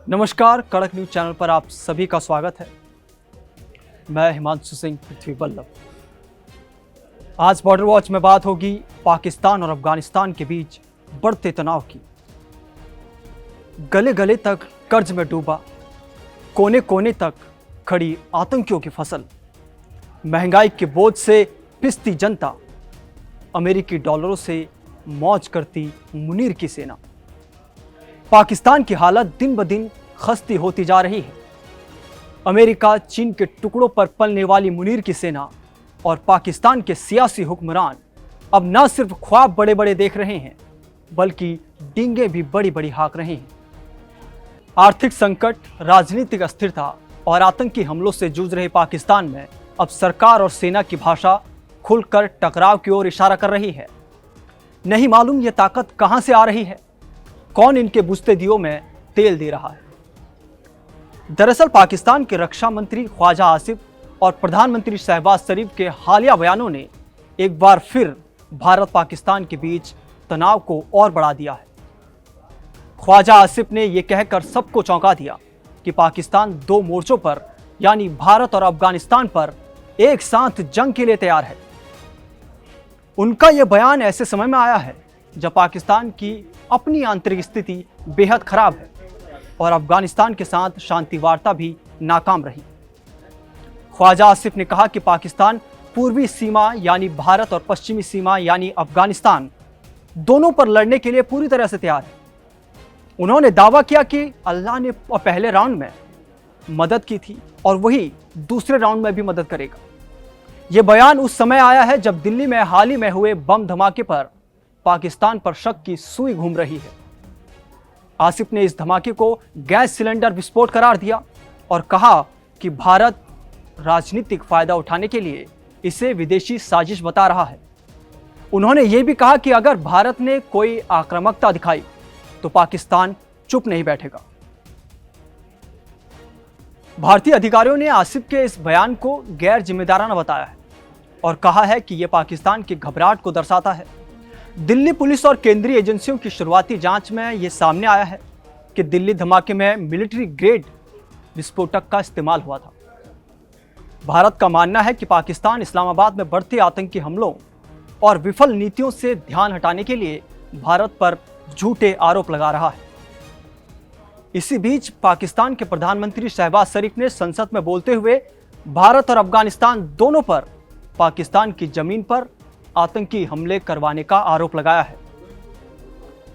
नमस्कार, कड़क news channel पर आप सभी का स्वागत है। मैं हिमांशु सिंह पृथ्वी बल्लभ। आज बॉर्डर वॉच में बात होगी पाकिस्तान और अफगानिस्तान के बीच बढ़ते तनाव की। गले गले तक कर्ज में डूबा, कोने कोने तक खड़ी आतंकियों की फसल, महंगाई के बोझ से पिसती जनता, अमेरिकी डॉलरों से मौज करती मुनीर की सेना। पाकिस्तान की हालत दिन ब दिन खस्ती होती जा रही है। अमेरिका, चीन के टुकड़ों पर पलने वाली मुनीर की सेना और पाकिस्तान के सियासी हुक्मरान अब न सिर्फ ख्वाब बड़े बड़े देख रहे हैं, बल्कि डींगे भी बड़ी बड़ी हाँक रहे हैं। आर्थिक संकट, राजनीतिक अस्थिरता और आतंकी हमलों से जूझ रहे पाकिस्तान में अब सरकार और सेना की भाषा खुलकर टकराव की ओर इशारा कर रही है। नहीं मालूम ये ताकत कहां से आ रही है, कौन इनके बुझते दियों में तेल दे रहा है। दरअसल पाकिस्तान के रक्षा मंत्री ख्वाजा आसिफ और प्रधानमंत्री शहबाज शरीफ के हालिया बयानों ने एक बार फिर भारत पाकिस्तान के बीच तनाव को और बढ़ा दिया है। ख्वाजा आसिफ ने यह कहकर सबको चौंका दिया कि पाकिस्तान दो मोर्चों पर यानी भारत और अफगानिस्तान पर एक साथ जंग के लिए तैयार है। उनका यह बयान ऐसे समय में आया है जब पाकिस्तान की अपनी आंतरिक स्थिति बेहद खराब है और अफगानिस्तान के साथ शांति वार्ता भी नाकाम रही। ख्वाजा आसिफ ने कहा कि पाकिस्तान पूर्वी सीमा यानी भारत और पश्चिमी सीमा यानी अफगानिस्तान दोनों पर लड़ने के लिए पूरी तरह से तैयार है। उन्होंने दावा किया कि अल्लाह ने पहले राउंड में मदद की थी और वही दूसरे राउंड में भी मदद करेगा। यह बयान उस समय आया है जब दिल्ली में हाल ही में हुए बम धमाके पर पाकिस्तान पर शक की सुई घूम रही है। आसिफ ने इस धमाके को गैस सिलेंडर विस्फोट करार दिया और कहा कि भारत राजनीतिक फायदा उठाने के लिए इसे विदेशी साजिश बता रहा है। उन्होंने यह भी कहा कि अगर भारत ने कोई आक्रामकता दिखाई तो पाकिस्तान चुप नहीं बैठेगा। भारतीय अधिकारियों ने आसिफ के इस बयान को गैर जिम्मेदाराना बताया है और कहा है कि यह पाकिस्तान की घबराहट को दर्शाता है। दिल्ली पुलिस और केंद्रीय एजेंसियों की शुरुआती जांच में यह सामने आया है कि दिल्ली धमाके में मिलिट्री ग्रेड विस्फोटक का इस्तेमाल हुआ था। भारत का मानना है कि पाकिस्तान इस्लामाबाद में बढ़ते आतंकी हमलों और विफल नीतियों से ध्यान हटाने के लिए भारत पर झूठे आरोप लगा रहा है। इसी बीच पाकिस्तान के प्रधानमंत्री शहबाज शरीफ ने संसद में बोलते हुए भारत और अफगानिस्तान दोनों पर पाकिस्तान की जमीन पर आतंकी हमले करवाने का आरोप लगाया है।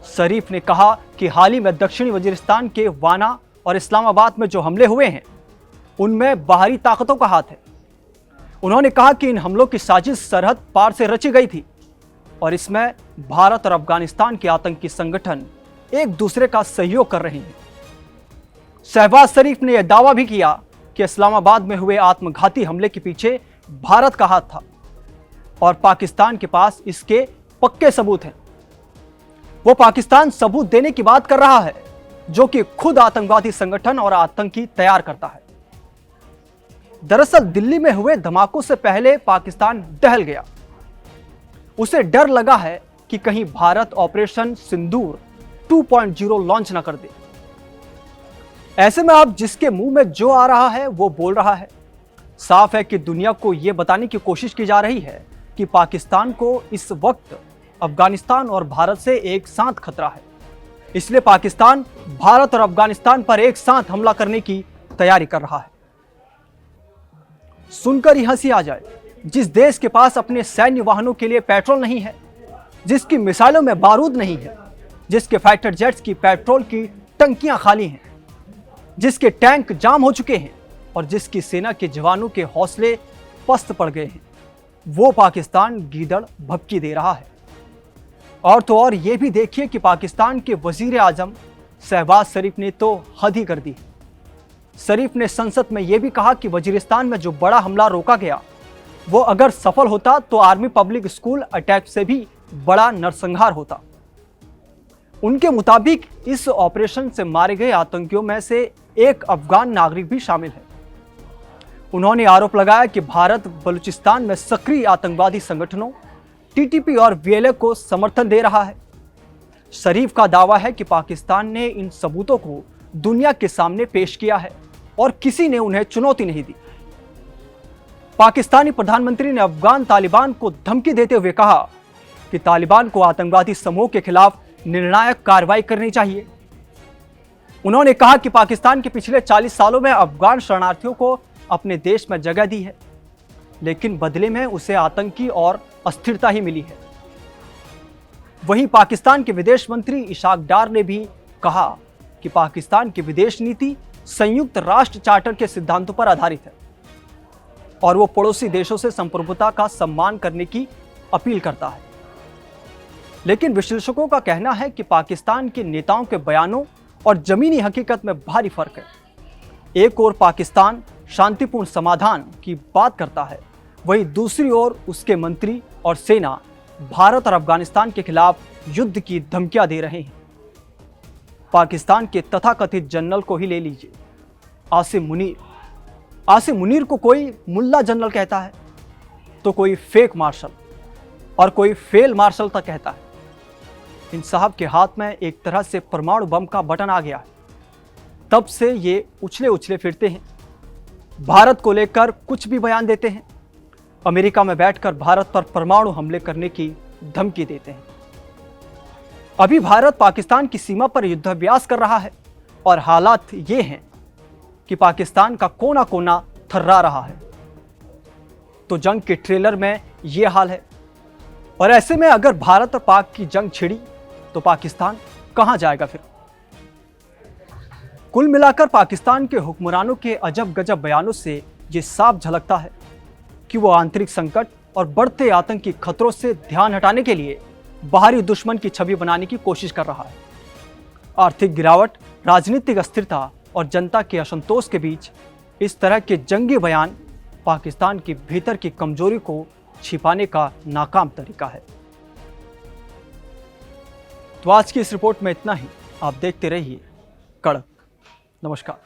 शरीफ ने कहा कि हाल ही में दक्षिणी वजीरिस्तान के वाना और इस्लामाबाद में जो हमले हुए हैं उनमें बाहरी ताकतों का हाथ है। उन्होंने कहा कि इन हमलों की साजिश सरहद पार से रची गई थी और इसमें भारत और अफगानिस्तान के आतंकी संगठन एक दूसरे का सहयोग कर रहे हैं। शहबाज शरीफ ने यह दावा भी किया कि इस्लामाबाद में हुए आत्मघाती हमले के पीछे भारत का हाथ था और पाकिस्तान के पास इसके पक्के सबूत हैं। वो पाकिस्तान सबूत देने की बात कर रहा है जो कि खुद आतंकवादी संगठन और आतंकी तैयार करता है। दरअसल दिल्ली में हुए धमाकों से पहले पाकिस्तान दहल गया। उसे डर लगा है कि कहीं भारत ऑपरेशन सिंदूर 2.0 लॉन्च ना कर दे। ऐसे में अब जिसके मुंह में जो आ रहा है वो बोल रहा है। साफ है कि दुनिया को यह बताने की कोशिश की जा रही है कि पाकिस्तान को इस वक्त अफगानिस्तान और भारत से एक साथ खतरा है। इसलिए पाकिस्तान भारत और अफगानिस्तान पर एक साथ हमला करने की तैयारी कर रहा है। सुनकर ही हंसी आ जाए, जिस देश के पास अपने सैन्य वाहनों के लिए पेट्रोल नहीं है, जिसकी मिसाइलों में बारूद नहीं है, जिसके फाइटर जेट्स की पेट्रोल की टंकियां खाली हैं, जिसके टैंक जाम हो चुके हैं और जिसकी सेना के जवानों के हौसले पस्त पड़ गए हैं, वो पाकिस्तान गीदड़ भभकी दे रहा है। और तो और ये भी देखिए कि पाकिस्तान के वजीर आजम शहबाज शरीफ ने तो हद ही कर दी। शरीफ ने संसद में यह भी कहा कि वजीरिस्तान में जो बड़ा हमला रोका गया वो अगर सफल होता तो आर्मी पब्लिक स्कूल अटैक से भी बड़ा नरसंहार होता। उनके मुताबिक इस ऑपरेशन से मारे गए आतंकियों में से एक अफगान नागरिक भी शामिल है। उन्होंने आरोप लगाया कि भारत बलूचिस्तान में सक्रिय आतंकवादी संगठनों टीटीपी और वीएलए को समर्थन दे रहा है। शरीफ का दावा है कि पाकिस्तान ने इन सबूतों को दुनिया के सामने पेश किया है और किसी ने उन्हें चुनौती नहीं दी। पाकिस्तानी प्रधानमंत्री ने अफगान तालिबान को धमकी देते हुए कहा कि तालिबान को आतंकवादी समूह के खिलाफ निर्णायक कार्रवाई करनी चाहिए। उन्होंने कहा कि पाकिस्तान के पिछले 40 सालों में अफगान शरणार्थियों को अपने देश में जगह दी है, लेकिन बदले में उसे आतंकी और अस्थिरता ही मिली है। वहीं पाकिस्तान के विदेश मंत्री इशाक डार ने भी कहा कि पाकिस्तान की विदेश नीति संयुक्त राष्ट्र चार्टर के सिद्धांतों पर आधारित है और वो पड़ोसी देशों से संप्रभुता का सम्मान करने की अपील करता है। लेकिन विश्लेषकों का कहना है कि पाकिस्तान के नेताओं के बयानों और जमीनी हकीकत में भारी फर्क है। एक ओर पाकिस्तान शांतिपूर्ण समाधान की बात करता है, वहीं दूसरी ओर उसके मंत्री और सेना भारत और अफगानिस्तान के खिलाफ युद्ध की धमकियां दे रहे हैं। पाकिस्तान के तथाकथित जनरल को ही ले लीजिए, आसिम मुनीर। आसिम मुनीर को कोई मुल्ला जनरल कहता है, तो कोई फेक मार्शल और कोई फेल मार्शल तक कहता है। इन साहब के हाथ में एक तरह से परमाणु बम का बटन आ गया है। तब से ये उछले उछले फिरते हैं, भारत को लेकर कुछ भी बयान देते हैं, अमेरिका में बैठकर भारत पर परमाणु हमले करने की धमकी देते हैं। अभी भारत पाकिस्तान की सीमा पर युद्धाभ्यास कर रहा है और हालात ये हैं कि पाकिस्तान का कोना कोना थर्रा रहा है। तो जंग के ट्रेलर में ये हाल है और ऐसे में अगर भारत और पाक की जंग छिड़ी तो पाकिस्तान कहां जाएगा फिर? कुल मिलाकर पाकिस्तान के हुक्मरानों के अजब गजब बयानों से ये साफ झलकता है कि वो आंतरिक संकट और बढ़ते आतंकी खतरों से ध्यान हटाने के लिए बाहरी दुश्मन की छवि बनाने की कोशिश कर रहा है। आर्थिक गिरावट, राजनीतिक अस्थिरता और जनता के असंतोष के बीच इस तरह के जंगी बयान पाकिस्तान के भीतर की कमजोरी को छिपाने का नाकाम तरीका है। तो आज की इस रिपोर्ट में इतना ही। आप देखते रहिए कड़क। नमस्कार।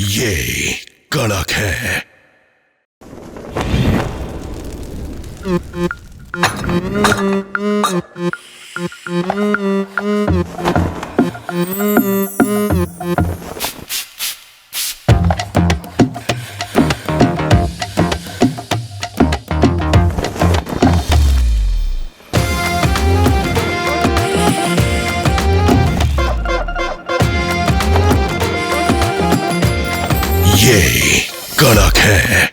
ये कड़क है। ये कड़क है।